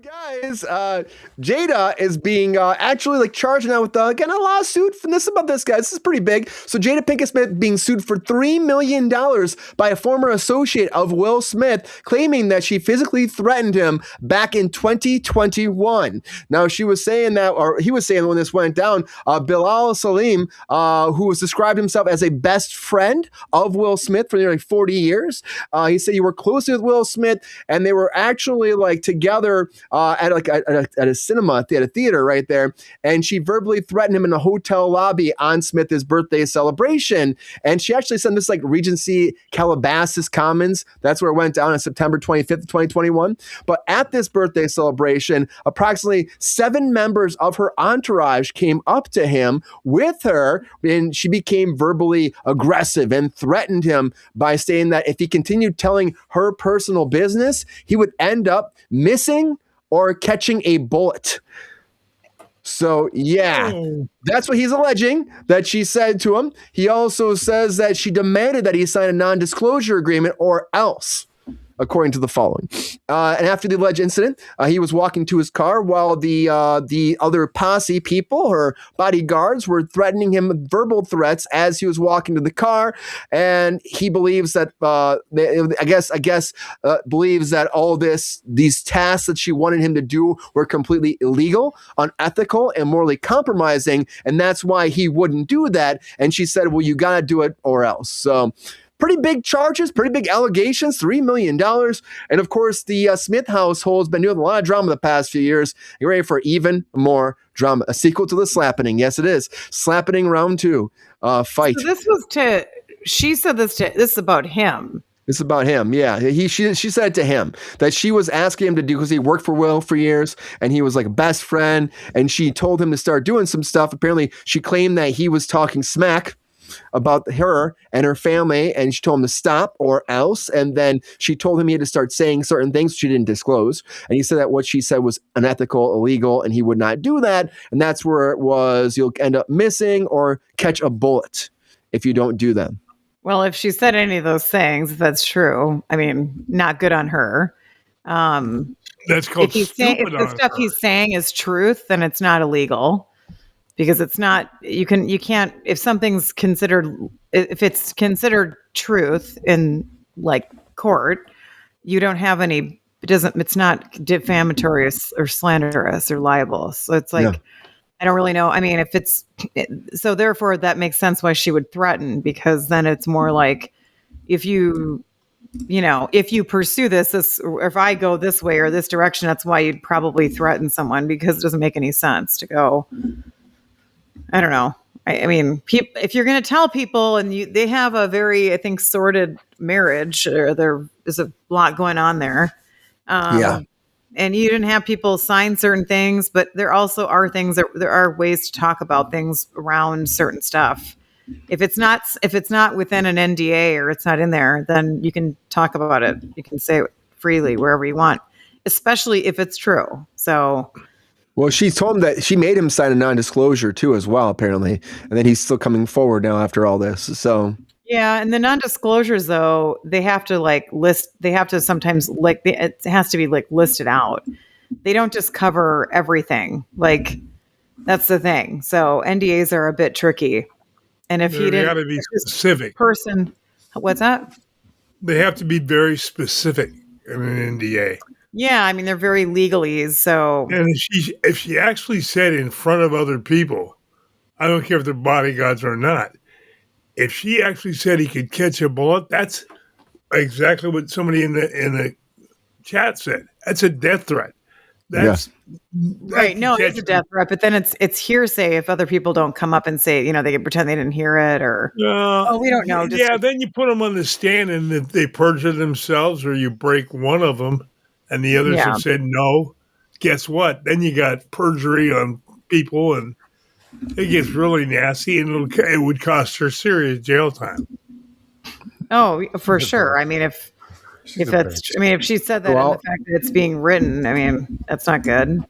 Guys, Jada is being actually like charged now with getting a lawsuit from this about this guy. This is pretty big. So Jada Pinkett Smith being sued for $3 million by a former associate of Will Smith, claiming that she physically threatened him back in 2021. Now she was saying that, or he was saying when this went down, Bilal Salim, who has described himself as a best friend of Will Smith for nearly 40 years. He said he worked closely with Will Smith, and they were actually like together at a cinema, at a theater right there, and she verbally threatened him in the hotel lobby on Smith's birthday celebration. And she actually sent this like Regency Calabasas Commons. That's where it went down on September 25th, 2021. But at this birthday celebration, approximately 7 members of her entourage came up to him with her, and she became verbally aggressive and threatened him by saying that if he continued telling her personal business, he would end up missing or catching a bullet. So, yeah, that's what he's alleging that she said to him. He also says that she demanded that he sign a non-disclosure agreement or else, according to the following. And after the alleged incident, he was walking to his car while the other posse people, her bodyguards, were threatening him with verbal threats as he was walking to the car. And he believes that, believes that all these tasks that she wanted him to do were completely illegal, unethical, and morally compromising. And that's why he wouldn't do that. And she said, well, you got to do it or else. So, pretty big charges, pretty big allegations, $3 million. And of course, the Smith household has been doing a lot of drama the past few years. You're ready for even more drama. A sequel to the Slappening. Yes, it is. Slappening round 2. Fight. So she said this is about him. It's about him, yeah. She said it to him that she was asking him to do because he worked for Will for years and he was like a best friend. And she told him to start doing some stuff. Apparently, she claimed that he was talking smack about her and her family, and she told him to stop or else. And then she told him he had to start saying certain things she didn't disclose. And he said that what she said was unethical, illegal, and he would not do that. And that's where it was, you'll end up missing or catch a bullet if you don't do them. Well, if she said any of those things, if that's true, I mean, not good on her. That's called if the stuff he's saying is truth, then it's not illegal. Because it's not, you can't, if something's if it's considered truth in like court, you don't have any, it's not defamatory or slanderous or libel. So it's like, yeah. I don't really know. I mean, so therefore that makes sense why she would threaten, because then it's more like if you pursue this, or if I go this way or this direction, that's why you'd probably threaten someone, because it doesn't make any sense to go. I don't know. I mean, if you're going to tell people and they have a very, I think, sordid marriage, or there is a lot going on there. And you didn't have people sign certain things, but there also are things there are ways to talk about things around certain stuff. If it's not within an NDA or it's not in there, then you can talk about it. You can say it freely wherever you want, especially if it's true. So. Well, she told him that she made him sign a non-disclosure too, as well, apparently, and then he's still coming forward now after all this. So yeah, and the non-disclosures though, they have to list. They have to sometimes it has to be listed out. They don't just cover everything. That's the thing. So NDAs are a bit tricky. And if he didn't, got to be specific. What's that? They have to be very specific in an NDA. Yeah, I mean, they're very legalese, so. And if she actually said in front of other people, I don't care if they're bodyguards or not, if she actually said he could catch a bullet, that's exactly what somebody in the chat said. That's a death threat. Right. No, it's a death threat, but then it's hearsay if other people don't come up and say, they can pretend they didn't hear it, or we don't know. Then you put them on the stand, and if they perjure themselves, or you break one of them, and the others have said no, guess what? Then you got perjury on people, and it gets really nasty, and it would cost her serious jail time. Oh, for sure. I mean, if she said that, and the fact that it's being written, I mean, that's not good.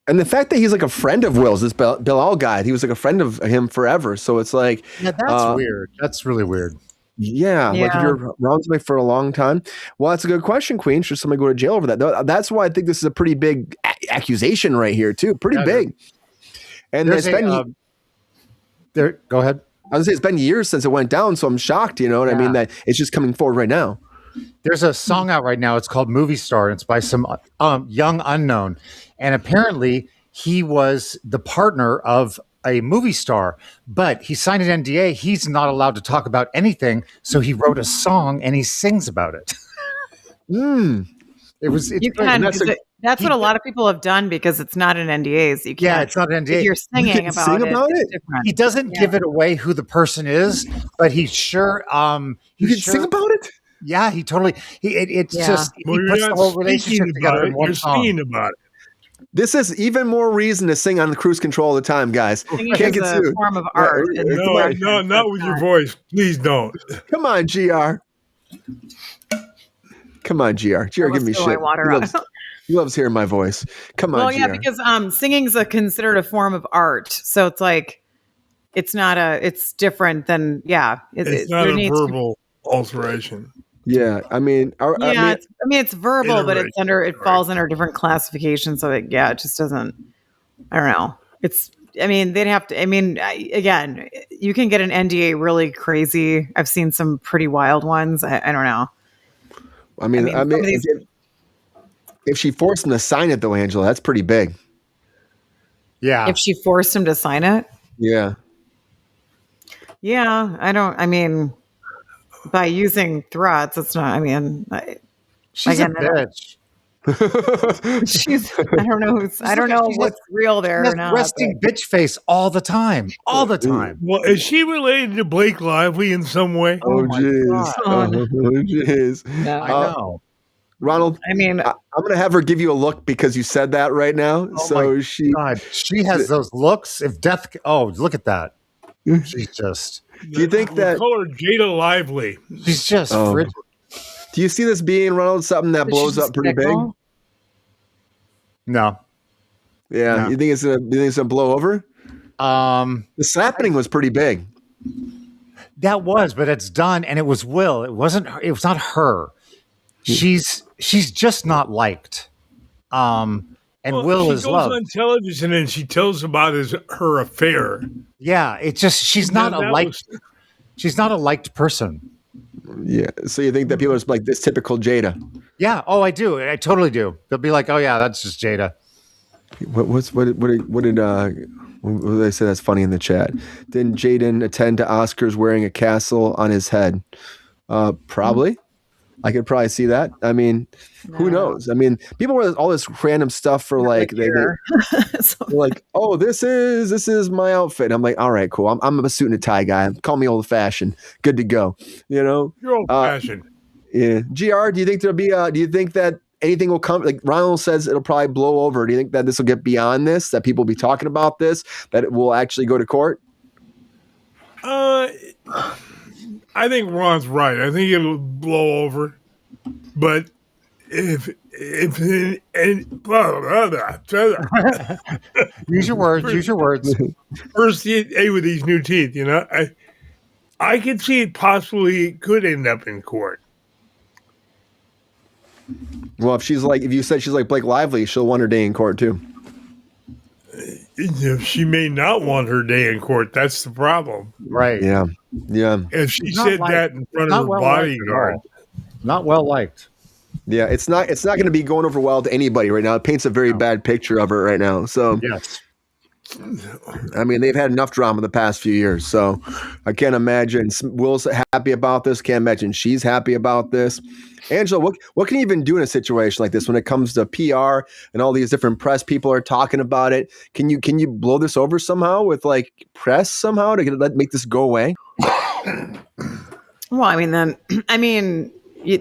And the fact that he's like a friend of Will's, this Bilal guy, he was like a friend of him forever. So it's like, yeah, that's weird. That's really weird. Yeah, like if you're around somebody for a long time. Well, that's a good question, Queen. Should somebody go to jail over that? That's why I think this is a pretty big accusation right here too, pretty big. And it's been go ahead. I was gonna say it's been years since it went down, so I'm shocked. You know what I mean? That it's just coming forward right now. There's a song out right now. It's called "Movie Star." And it's by some young unknown, and apparently he was the partner of a movie star, but he signed an NDA. He's not allowed to talk about anything, so he wrote a song and he sings about it. That's what a lot of people have done because it's not an NDA. So you can't, yeah, it's not an NDA. If you're singing about it. He doesn't give it away who the person is, but he's sure. You can sing about it. Yeah, he totally. It's just he puts the whole relationship together in one song. You're singing about it. This is even more reason to sing on the Cruise Control all the time, guys. Singing is a form of art. No, not with your voice. Please don't. Come on, GR. Come on, GR. GR, give me shit. He loves hearing my voice. Come on, GR. Because singing's considered a form of art. So it's like, it's different than, It's not a verbal alteration. Yeah, I mean, it's verbal, but it falls under a different classification. So it just doesn't. I don't know. They'd have to. Again, you can get an NDA really crazy. I've seen some pretty wild ones. I don't know. If she forced him to sign it, though, Angela, that's pretty big. Yeah. If she forced him to sign it. Yeah. Yeah, I don't. I mean. By using threats, it's not. I mean, she's a bitch. I don't know. I don't know what's real there or not. Resting bitch face all the time. All the time. Well, is she related to Blake Lively in some way? Oh, jeez. jeez. I know. Ronald, I'm going to have her give you a look because you said that right now. She has those looks. If death. Oh, look at that. She's just. Do you think that call her Jada Lively? She's just frigid. Do you see this being, Ronald, something that blows up pretty big? No. Yeah, no. You think it's gonna blow over? The slapping was pretty big. That was, but it's done, and it was Will. It wasn't. It was not her. She's just not liked. And Will is loved. She goes on television and she tells about her affair. Yeah, it's just she's not a liked person. Yeah, so you think that people are just like this typical Jada? Yeah. Oh, I do. I totally do. They'll be like, "Oh yeah, that's just Jada." What did they say that's funny in the chat? Didn't Jaden attend to Oscars wearing a castle on his head? Probably. I could probably see that. I mean, who knows? I mean, people wear all this random stuff for like they're like, oh, this is my outfit. I'm like, all right, cool. I'm a suit and a tie guy. Call me old fashioned. Good to go. You know, you're old fashioned. Yeah. GR, do you think there'll be? Do you think that anything will come? Like Ronald says, it'll probably blow over. Do you think that this will get beyond this? That people will be talking about this? That it will actually go to court? I think Ron's right. I think it'll blow over. But if use your words. First day with these new teeth, you know, I could see it possibly could end up in court. Well, if you said she's like Blake Lively, she'll want her day in court too. She may not want her day in court. That's the problem. Right. Yeah. Yeah. If she said that in front of her bodyguard. Not well liked. Yeah, it's not going to be going over well to anybody right now. It paints a very bad picture of her right now. So yes. I mean, they've had enough drama the past few years. So I can't imagine Will's happy about this. Can't imagine she's happy about this. Angela, what can you even do in a situation like this when it comes to PR and all these different press people are talking about it? Can you blow this over somehow with like press somehow to make this go away? Well, I mean,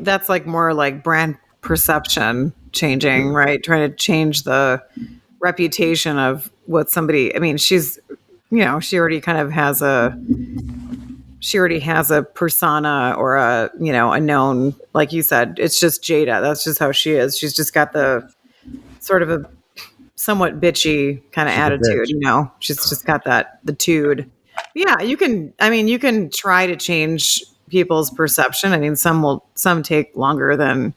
that's like more like brand perception changing, right? Trying to change the reputation of what somebody. I mean, she's, she already kind of has a persona or a known, like you said, it's just Jada. That's just how she is. She's just got the sort of a somewhat bitchy kind of attitude, She's just got the tude. Yeah, you can try to change people's perception. I mean, some take longer than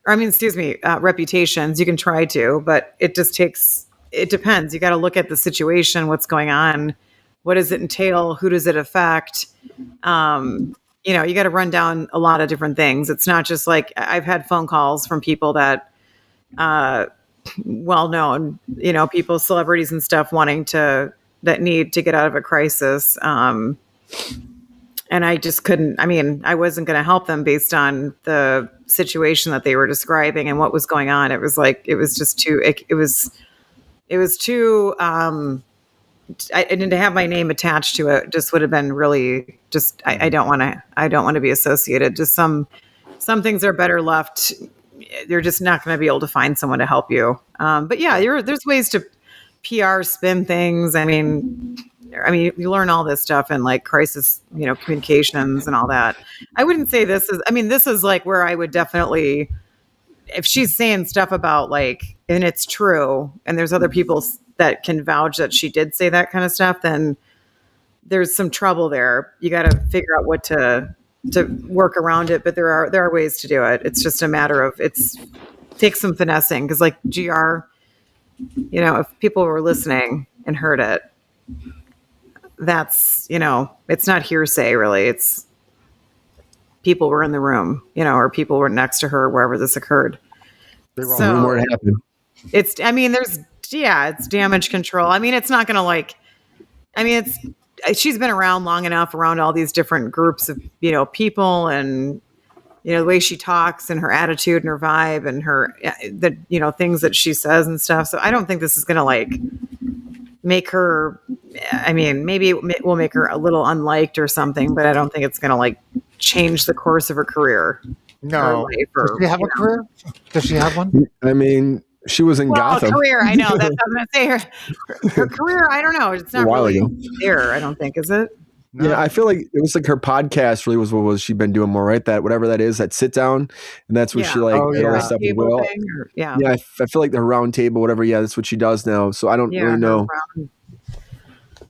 reputations. You can try to, but it depends. You got to look at the situation, what's going on, what does it entail, who does it affect? You got to run down a lot of different things. It's not just like I've had phone calls from people that, well-known, people, celebrities and stuff that need to get out of a crisis. And I just couldn't, I wasn't going to help them based on the situation that they were describing and what was going on. It was too, and to have my name attached to it just would have been really just, I don't want to be associated. Just some things are better left. You're just not going to be able to find someone to help you. But yeah, there's ways to PR spin things. You learn all this stuff in like crisis, communications and all that. I wouldn't say this is like where I would definitely, if she's saying stuff about like, and it's true, and there's other people that can vouch that she did say that kind of stuff, then there's some trouble there. You got to figure out what to work around it, but there are ways to do it. It's just a matter of takes some finessing, because like GR, if people were listening and heard it, that's, it's not hearsay really. It's people were in the room, or people were next to her wherever this occurred. They were all in the room where it happened. It's damage control. It's not going to like, she's been around long enough around all these different groups of, people, and, the way she talks and her attitude and her vibe and her, things that she says and stuff. So I don't think this is going to like make her, maybe it will make her a little unliked or something, but I don't think it's going to like change the course of her career. No. Does she have a career? Does she have one? She was in Gotham. Career, I know. That's what I was going to say. Her career, I don't know. It's not really there, I don't think, is it? No. Yeah, I feel like it was like her podcast really was what was she been doing more, right? That whatever that is, that sit down, and that's what she like did all that stuff with Will. I feel like the round table, whatever. Yeah, that's what she does now. So I don't really know.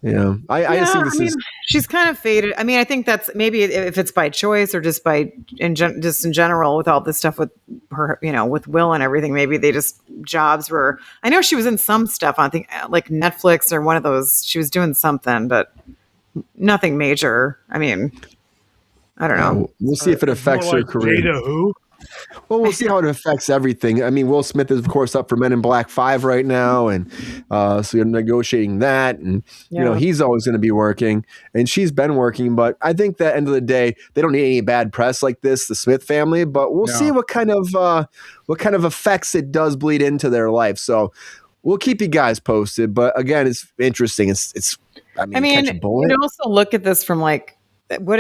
Yeah, I just think this is. She's kind of faded. I think that's maybe if it's by choice or just just in general with all this stuff with her, with Will and everything. Maybe they just jobs were. I know she was in some stuff. I think like Netflix or one of those. She was doing something, but nothing major. I don't know. We'll see if it affects her career. Jada who? Well, we'll see how it affects everything. Will Smith is, of course, up for Men in Black 5 right now, and so you're negotiating that, and he's always going to be working, and she's been working. But I think that end of the day, they don't need any bad press like this, the Smith family. But we'll see what kind of effects it does bleed into their life. So we'll keep you guys posted. But again, it's interesting. It's catch a bullet. You can also look at this from like. What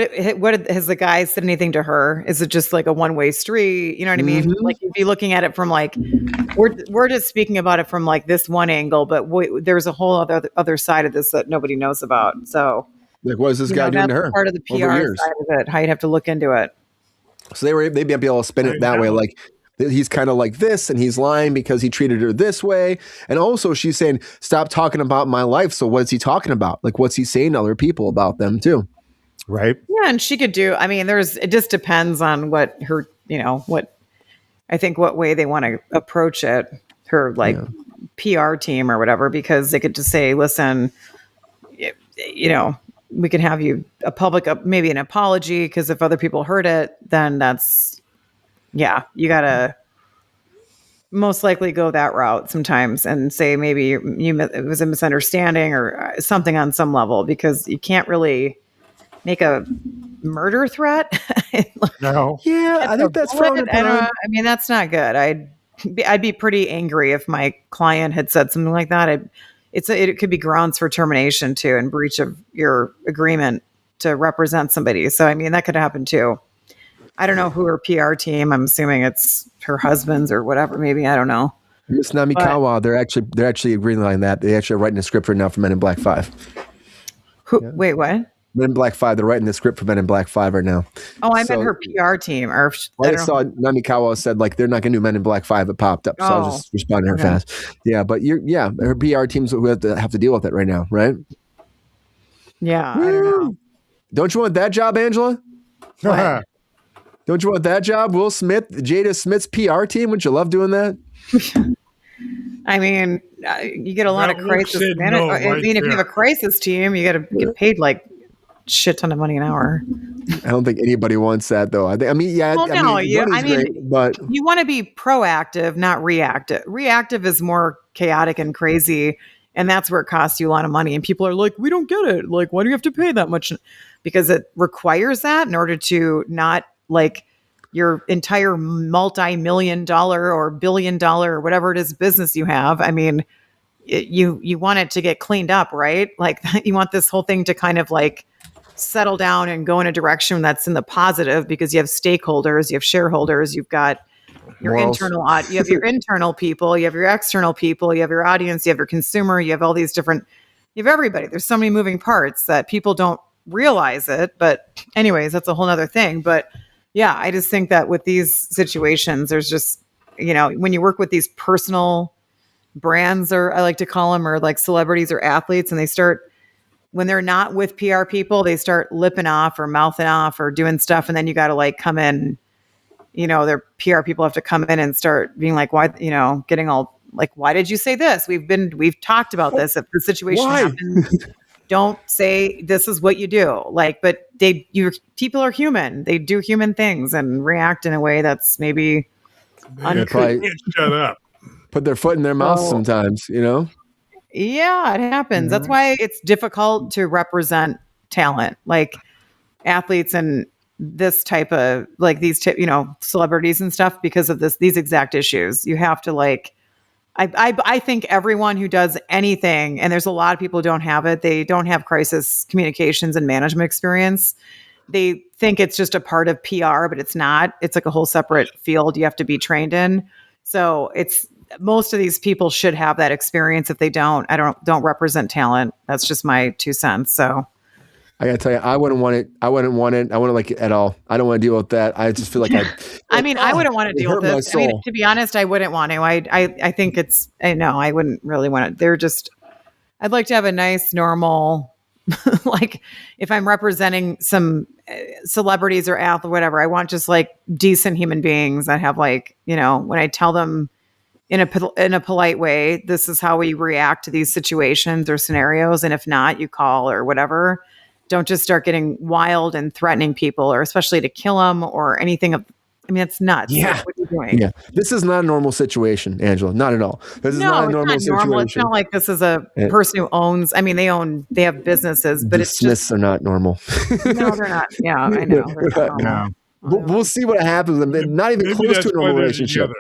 has the guy said anything to her? Is it just like a one-way street? You know what I mean? Like you'd be looking at it from like we're just speaking about it from like this one angle, but there's a whole other side of this that nobody knows about. So like, what is this guy doing to her? Part of the PR side of it. How you'd have to look into it. So they'd be able to spin it that way, like he's kind of like this, and he's lying because he treated her this way. And also, she's saying, "Stop talking about my life." So what is he talking about? Like, what's he saying to other people about them too? Right. Yeah. And she could do, it just depends on what her, what way they want to approach it, her like PR team or whatever, because they could just say, listen, we can have you maybe an apology. Cause if other people heard it, then you gotta most likely go that route sometimes and say, maybe it was a misunderstanding or something on some level, because you can't really make a murder threat. No. Yeah, I think that's frowned upon. That's not good. I'd be pretty angry if my client had said something like that. It could be grounds for termination too, and breach of your agreement to represent somebody. So that could happen too. I don't know who her PR team. I'm assuming it's her husband's or whatever. Maybe, I don't know. Miss Namikawa, they're actually agreeing on that. They actually are writing a script right now for Men in Black 5. Wait, what? Men in Black 5, they're writing the script for Men in Black 5 right now. Oh, I meant her PR team. Or I saw Namikawa said like they're not going to do Men in Black 5. It popped up, so I was just responding to her fast. Yeah, but her PR teams who have to deal with it right now, right? Yeah, I don't know. Don't you want that job, Angela? What? Don't you want that job? Will Smith, Jada Smith's PR team? Wouldn't you love doing that? I mean, you get a lot of crisis. If you have a crisis team, you got to get paid like shit ton of money an hour. I don't think anybody wants that, though. But you want to be proactive, not reactive. Reactive is more chaotic and crazy, and that's where it costs you a lot of money. And people are like, we don't get it. Like, why do you have to pay that much? Because it requires that in order to not like your entire multi-million-dollar or billion-dollar or whatever it is business you have. I mean, you want it to get cleaned up, right? Like you want this whole thing to kind of like settle down and go in a direction that's in the positive because you have stakeholders, you have shareholders, you've got your internal people, you have your external people, you have your audience, you have your consumer, you have all these different, you have everybody. There's so many moving parts that people don't realize it. But anyways, that's a whole nother thing. But yeah, I just think that with these situations, there's just, when you work with these personal brands, or I like to call them, or like celebrities or athletes, and when they're not with PR people, they start lipping off or mouthing off or doing stuff. And then you got to like come in, their PR people have to come in and start being like, why, getting all like, why did you say this? We've talked about this. If the situation happens, don't say this is what you do. Like, but people are human. They do human things and react in a way that's maybe probably shut up. Put their foot in their mouth sometimes, Yeah, it happens. That's why it's difficult to represent talent, like athletes and this type of like these, celebrities and stuff, because of these exact issues. You have to like, I think everyone who does anything, and there's a lot of people who don't have it, they don't have crisis communications and management experience. They think it's just a part of PR, but it's not. It's like a whole separate field you have to be trained in. So most of these people should have that experience. If they don't, don't represent talent. That's just my 2 cents. So I gotta tell you, I wouldn't want it. I wouldn't like it at all. I don't want to deal with that. I just feel like I wouldn't want to deal with this. I mean, to be honest, I wouldn't want to. I think I wouldn't really want it. I'd like to have a nice, normal, like if I'm representing some celebrities or athletes, whatever, I want just like decent human beings that have like, when I tell them in a polite way, this is how we react to these situations or scenarios. And if not, you call or whatever. Don't just start getting wild and threatening people, or especially to kill them or anything. It's nuts. Yeah. Like, what are you doing? Yeah. This is not a normal situation, Angela. Not at all. This is not a normal situation. It's not like this is a person who owns, they have businesses, but it's Smiths are not normal. No, they're not. Yeah, I know. They're not normal. We'll see what happens. They're not even close to a normal relationship.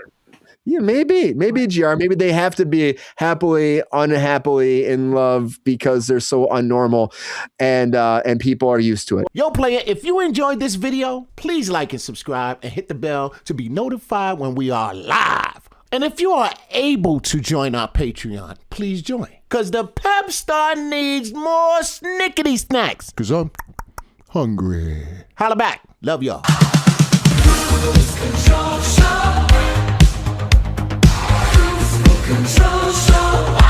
Yeah, maybe GR. Maybe they have to be happily, unhappily in love because they're so unnormal, and people are used to it. Yo, player, if you enjoyed this video, please like and subscribe and hit the bell to be notified when we are live. And if you are able to join our Patreon, please join, because the pep star needs more snickety snacks, because I'm hungry. Holla back. Love y'all. Control show.